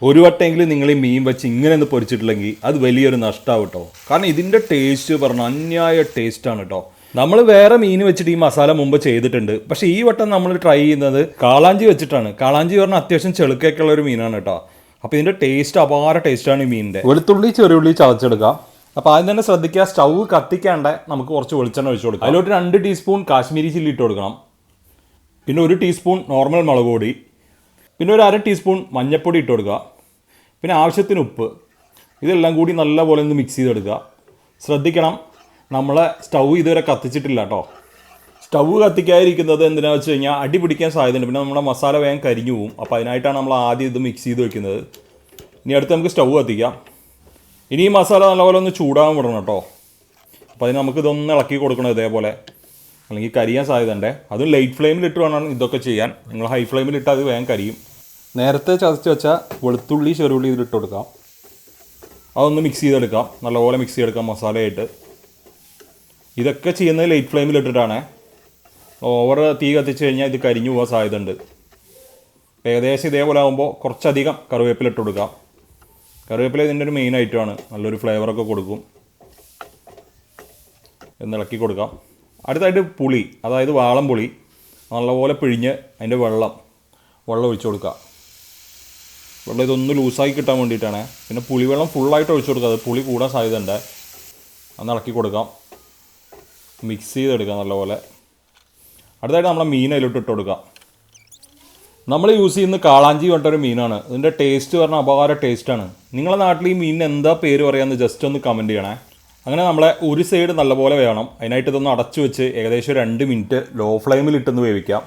ഒരു വട്ടമെങ്കിലും നിങ്ങൾ ഈ മീൻ വെച്ച് ഇങ്ങനെ ഒന്ന് പൊരിച്ചിട്ടില്ലെങ്കിൽ അത് വലിയൊരു നഷ്ടമാവും കേട്ടോ. കാരണം ഇതിൻ്റെ ടേസ്റ്റ് പറഞ്ഞാൽ അന്യായ ടേസ്റ്റാണ് കേട്ടോ. നമ്മൾ വേറെ മീൻ വെച്ചിട്ട് ഈ മസാല മുമ്പ് ചെയ്തിട്ടുണ്ട്. പക്ഷേ ഈ വട്ടം നമ്മൾ ട്രൈ ചെയ്യുന്നത് കാളാഞ്ചി വെച്ചിട്ടാണ്. കാളാഞ്ചി പറഞ്ഞാൽ അത്യാവശ്യം ചെളുക്കൊക്കെ ഉള്ള ഒരു മീനാണ് കേട്ടോ. അപ്പോൾ ഇതിൻ്റെ ടേസ്റ്റ് അപാര ടേസ്റ്റാണ് ഈ മീനിൻ്റെ. വെളുത്തുള്ളി ചെറിയുള്ളി ചതച്ചെടുക്കാം. അപ്പോൾ ആദ്യം തന്നെ ശ്രദ്ധിക്കുക, സ്റ്റൗ കത്തിക്കാണ്ട് നമുക്ക് കുറച്ച് വെളിച്ചെണ്ണ ഒഴിച്ച് കൊടുക്കാം. അതിലോട്ട് 2 ടീസ്പൂൺ കാശ്മീരി ചില്ലി ഇട്ട് കൊടുക്കണം. പിന്നെ 1 ടീസ്പൂൺ നോർമൽ മുളക് പൊടി, പിന്നെ ഒരു 1/2 ടീസ്പൂൺ മഞ്ഞൾപ്പൊടി ഇട്ട് കൊടുക്കുക. പിന്നെ ആവശ്യത്തിന് ഉപ്പ്. ഇതെല്ലാം കൂടി നല്ലപോലെ ഒന്ന് മിക്സ് ചെയ്തെടുക്കുക. ശ്രദ്ധിക്കണം, നമ്മളെ സ്റ്റൗ ഇതുവരെ കത്തിച്ചിട്ടില്ല കേട്ടോ. സ്റ്റൗ കത്തിക്കാതിരിക്കുന്നത് എന്തിനാണെന്ന് വെച്ച് കഴിഞ്ഞാൽ അടി പിടിക്കാൻ സാധ്യതയുണ്ട്. പിന്നെ നമ്മുടെ മസാല വേഗം കരിഞ്ഞു പോവും. അപ്പോൾ അതിനായിട്ടാണ് നമ്മൾ ആദ്യം ഇത് മിക്സ് ചെയ്ത് വെക്കുന്നത്. ഇനി അടുത്ത് നമുക്ക് സ്റ്റൗ കത്തിക്കാം. ഇനി ഈ മസാല നല്ലപോലെ ഒന്ന് ചൂടാകാൻ വിടണം കേട്ടോ. അപ്പോൾ അതിന് നമുക്ക് ഇതൊന്ന് ഇളക്കി കൊടുക്കണം ഇതേപോലെ, അല്ലെങ്കിൽ കരിയാൻ സാധ്യതയുണ്ട്. അതും ലൈറ്റ് ഫ്ലെയിമിലിട്ട് വേണം ഇതൊക്കെ ചെയ്യാൻ. നിങ്ങൾ ഹൈ ഫ്ലെയിമിലിട്ട് അത് വേഗം കരിയും. നേരത്തെ ചതച്ച് വെച്ചാൽ വെളുത്തുള്ളി ചെറുള്ളി ഇതിലിട്ട് കൊടുക്കാം. അതൊന്ന് മിക്സ് ചെയ്തെടുക്കാം, നല്ലപോലെ മിക്സ് ചെയ്തെടുക്കാം മസാലയായിട്ട്. ഇതൊക്കെ ചെയ്യുന്നത് ലൈറ്റ് ഫ്ലെയിമിലിട്ടിട്ടാണ്. ഓവർ തീ കത്തിച്ച് കഴിഞ്ഞാൽ ഇത് കരിഞ്ഞു പോകാൻ സാധ്യതയുണ്ട്. ഏകദേശം ഇതേപോലെ ആകുമ്പോൾ കുറച്ചധികം കറിവേപ്പില ഇട്ട് കൊടുക്കാം. കറിവേപ്പില ഇതിൻ്റെ ഒരു മെയിൻ ഐറ്റമാണ്, നല്ലൊരു ഫ്ലേവറൊക്കെ കൊടുക്കും. എന്ന് ഇളക്കി കൊടുക്കാം. അടുത്തായിട്ട് പുളി, അതായത് വാളം പുളി നല്ലപോലെ പിഴിഞ്ഞ് അതിൻ്റെ വെള്ളം ഒഴിച്ചു കൊടുക്കുക. വെള്ളം ഇതൊന്ന് ലൂസാക്കി കിട്ടാൻ വേണ്ടിയിട്ടാണ്. പിന്നെ പുളിവെള്ളം ഫുള്ളായിട്ട് ഒഴിച്ചു കൊടുക്കുക, അത് പുളി കൂടാൻ സാധ്യതയുണ്ട്. അന്ന് ഇളക്കി കൊടുക്കാം, മിക്സ് ചെയ്തെടുക്കാം നല്ലപോലെ. അടുത്തായിട്ട് നമ്മളെ മീൻ അതിലോട്ട് ഇട്ട് കൊടുക്കാം. നമ്മൾ യൂസ് ചെയ്യുന്ന കാളാഞ്ചി പറഞ്ഞൊരു മീനാണ്. ഇതിൻ്റെ ടേസ്റ്റ് പറഞ്ഞാൽ അപാര ടേസ്റ്റാണ്. നിങ്ങളുടെ നാട്ടിൽ ഈ മീനിന് എന്താ പേര് പറയാമെന്ന് ജസ്റ്റ് ഒന്ന് കമൻറ്റ് ചെയ്യണേ. അങ്ങനെ നമ്മളെ ഒരു സൈഡ് നല്ലപോലെ വേണം. അതിനായിട്ട് ഇതൊന്ന് അടച്ചു വെച്ച് ഏകദേശം 2 മിനിറ്റ് ലോ ഫ്ലെയിമിലിട്ടൊന്ന് വേവിക്കാം.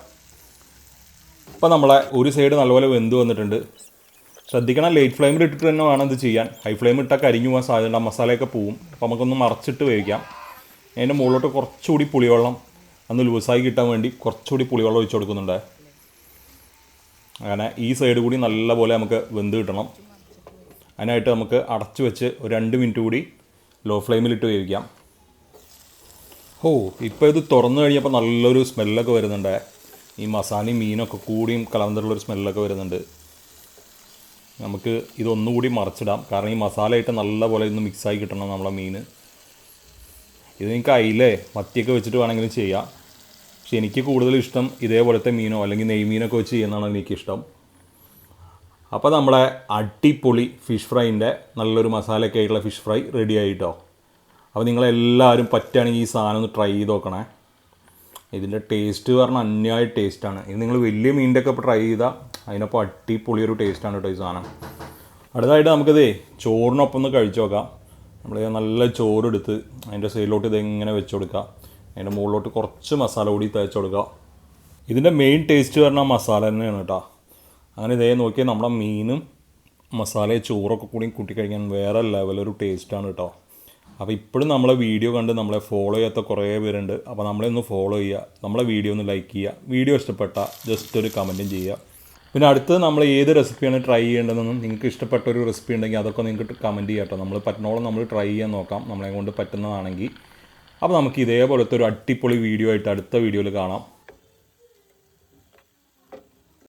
ഇപ്പോൾ നമ്മളെ ഒരു സൈഡ് നല്ലപോലെ വെന്ത് വന്നിട്ടുണ്ട്. ശ്രദ്ധിക്കണം, ലൈറ്റ് ഫ്ലെയിമിൽ ഇട്ടിട്ട് തന്നെ വേണം ഇത് ചെയ്യാൻ. ഹൈ ഫ്ലെയിമിൽ ഇട്ടാൽ കരിഞ്ഞു പോകാൻ സാധ്യതയുണ്ട്, മസാലയൊക്കെ പോവും. അപ്പോൾ നമുക്കൊന്ന് മറച്ചിട്ട് വേവിക്കാം. അതിൻ്റെ മുകളിലോട്ട് കുറച്ചുകൂടി പുളിവെള്ളം ഒന്ന് ലൂസായി കിട്ടാൻ വേണ്ടി കുറച്ചുകൂടി പുളിവെള്ളം ഒഴിച്ച് കൊടുക്കുന്നുണ്ട്. അങ്ങനെ ഈ സൈഡ് കൂടി നല്ലപോലെ നമുക്ക് വെന്ത് കിട്ടണം. അതിനായിട്ട് നമുക്ക് അടച്ചു വെച്ച് ഒരു 2 മിനിറ്റ് കൂടി ലോ ഫ്ലെയിമിലിട്ട് വേവിക്കാം. ഇപ്പോൾ ഇത് തുറന്നു കഴിഞ്ഞപ്പോൾ നല്ലൊരു സ്മെല്ലൊക്കെ വരുന്നുണ്ട്. ഈ മസാലയും മീനൊക്കെ കൂടിയും കലർന്നിട്ടുള്ളൊരു സ്മെല്ലൊക്കെ വരുന്നുണ്ട്. നമുക്ക് ഇതൊന്നുകൂടി മറച്ചിടാം, കാരണം ഈ മസാലയായിട്ട് നല്ലപോലെ ഇന്ന് മിക്സായി കിട്ടണം നമ്മളെ മീൻ. ഇത് നിങ്ങൾക്ക് അയിലേ മത്തിയൊക്കെ വെച്ചിട്ട് വേണമെങ്കിലും ചെയ്യാം. പക്ഷെ എനിക്ക് കൂടുതൽ ഇഷ്ടം ഇതേപോലത്തെ മീനോ അല്ലെങ്കിൽ നെയ്മീനൊക്കെ വെച്ച് ചെയ്യുന്നതാണ് എനിക്കിഷ്ടം. അപ്പോൾ നമ്മളെ അടിപൊളി ഫിഷ് ഫ്രൈൻ്റെ നല്ലൊരു മസാലയൊക്കെ ആയിട്ടുള്ള ഫിഷ് ഫ്രൈ റെഡി ആയിട്ടോ. അപ്പോൾ നിങ്ങളെല്ലാവരും പറ്റുകയാണെങ്കിൽ ഈ സാധനം ഒന്ന് ട്രൈ ചെയ്ത് നോക്കണേ. ഇതിൻ്റെ ടേസ്റ്റ് പറഞ്ഞാൽ അന്യായ ടേസ്റ്റാണ്. ഇത് നിങ്ങൾ വലിയ മീനിൻ്റെ ഒക്കെ ട്രൈ ചെയ്താൽ അതിനൊപ്പം അടിപൊളി ഒരു ടേസ്റ്റാണ് കേട്ടോ ഈ സാധനം. അടുത്തതായിട്ട് നമുക്കിതേ ചോറിനൊപ്പം ഒന്ന് കഴിച്ച് നോക്കാം. നമ്മൾ നല്ല ചോറെടുത്ത് അതിൻ്റെ സൈഡിലോട്ട് ഇതെങ്ങനെ വെച്ച് കൊടുക്കുക. അതിൻ്റെ മുകളിലോട്ട് കുറച്ച് മസാല കൂടി തേച്ച് കൊടുക്കുക. ഇതിൻ്റെ മെയിൻ ടേസ്റ്റ് പറഞ്ഞാൽ മസാല തന്നെയാണ് കേട്ടോ. അങ്ങനെ ഇതേ നോക്കിയാൽ നമ്മുടെ മീനും മസാലയും ചോറൊക്കെ കൂടി കൂട്ടിക്കഴിക്കാൻ വേറെ ലെവലൊരു ടേസ്റ്റാണ് കേട്ടോ. അപ്പോൾ ഇപ്പോഴും നമ്മളെ വീഡിയോ കണ്ട് നമ്മളെ ഫോളോ ചെയ്യാത്ത കുറേ പേരുണ്ട്. അപ്പോൾ നമ്മളെ ഒന്ന് ഫോളോ ചെയ്യുക, നമ്മളെ വീഡിയോ ഒന്ന് ലൈക്ക് ചെയ്യുക, വീഡിയോ ഇഷ്ടപ്പെട്ടാൽ ജസ്റ്റ് ഒരു കമൻറ്റും ചെയ്യുക. പിന്നെ അടുത്തത് നമ്മൾ ഏത് റെസിപ്പിയാണ് ട്രൈ ചെയ്യേണ്ടതെന്നും നിങ്ങൾക്ക് ഇഷ്ടപ്പെട്ട ഒരു റെസിപ്പി ഉണ്ടെങ്കിൽ അതൊക്കെ നിങ്ങൾക്ക് കമൻറ്റ് ചെയ്യാം കേട്ടോ. നമ്മൾ പറ്റുന്നോളം നമ്മൾ ട്രൈ ചെയ്യാൻ നോക്കാം, നമ്മളെ കൊണ്ട് പറ്റുന്നതാണെങ്കിൽ. അപ്പോൾ നമുക്ക് ഇതേപോലത്തെ ഒരു അടിപൊളി വീഡിയോ ആയിട്ട് അടുത്ത വീഡിയോയിൽ കാണാം.